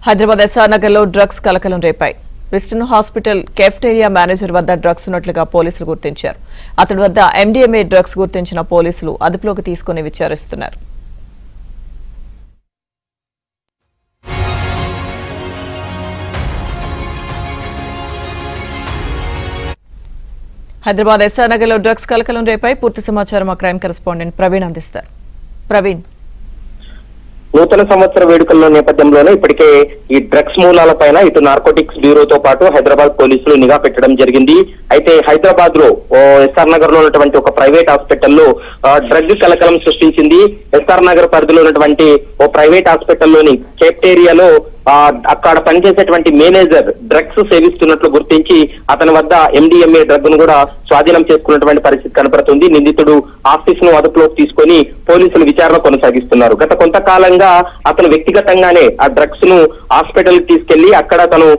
Hyderabad SR Nagar లో drugs కలకలం రేపాయి. Pristine hospital cafeteria manager వద్ద డ్రగ్స్ ఉన్నట్లుగా పోలీసులు గుర్తించారు. అతడి వద్ద ఎండీఎంఏ డ్రగ్స్ గుర్తించిన పోలీసులు అదుపులోకి తీసుకుని విచారిస్తున్నారు. హైదరాబాద్ ఎస్ఆర్ నగర్ లో డ్రగ్స్ కలకలం రేపాయి. పూర్తి సమాచారం మా క్రైమ్ కరెస్పాండెంట్ ప్రవీణ్ అందిస్తారు. ప్రవీణ్, నూతన సంవత్సర వేడుకల్లో నేపథ్యంలోనే ఇప్పటికే ఈ డ్రగ్స్ మూలాలపైన ఇటు నార్కోటిక్స్ బ్యూరోతో పాటు హైదరాబాద్ పోలీసులు నిఘా పెట్టడం జరిగింది. అయితే హైదరాబాద్ లో ఎస్ఆర్ నగర్ లో ఉన్నటువంటి ఒక ప్రైవేట్ హాస్పిటల్లో డ్రగ్ కలకలం సృష్టించింది. ఎస్ఆర్ నగర్ పరిధిలో ఉన్నటువంటి ఓ ప్రైవేట్ హాస్పిటల్లోని కెఫ్టేరియాలో అక్కడ పనిచేసేటువంటి మేనేజర్ డ్రగ్స్ సేవిస్తున్నట్లు గుర్తించి అతని వద్ద ఎండిఎంఏ డ్రగ్ ను కూడా స్వాధీనం చేసుకున్నటువంటి పరిస్థితి కనపడుతుంది. నిందితుడు ఆఫీస్ ను అదుపులోకి తీసుకొని పోలీసులు విచారణ కొనసాగిస్తున్నారు. గత కొంతకాలంగా అతను వ్యక్తిగతంగానే ఆ డ్రగ్స్ ను హాస్పిటల్ కి తీసుకెళ్లి అక్కడ తను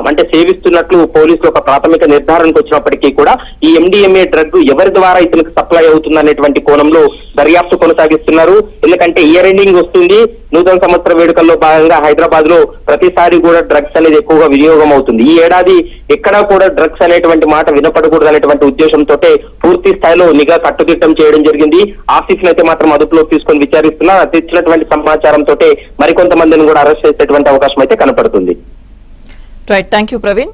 అంటే సేవిస్తున్నట్లు పోలీసులు ఒక ప్రాథమిక నిర్ధారణకు వచ్చినప్పటికీ కూడా ఈ ఎండిఎంఏ డ్రగ్ ఎవరి ద్వారా ఇతనికి సప్లై అవుతుందనేటువంటి కోణంలో దర్యాప్తు కొనసాగిస్తున్నారు. ఎందుకంటే ఇయర్ ఎండింగ్ వస్తుంది. నూతన సంవత్సర వేడుకల్లో భాగంగా హైదరాబాద్ లో ప్రతిసారి కూడా డ్రగ్స్ అనేది ఎక్కువగా వినియోగం అవుతుంది. ఈ ఏడాది ఎక్కడా కూడా డ్రగ్స్ అనేటువంటి మాట వినపడకూడదు అనేటువంటి ఉద్దేశంతో పూర్తి స్థాయిలో నిఘా కట్టుదిట్టం చేయడం జరిగింది. ఆఫీసులు అయితే మాత్రం అదుపులోకి తీసుకొని విచారిస్తున్నారు. తెచ్చినటువంటి సమాచారంతో మరికొంతమందిని కూడా అరెస్ట్ చేసేటువంటి అవకాశం అయితే కనపడుతుంది. Right, thank you Praveen.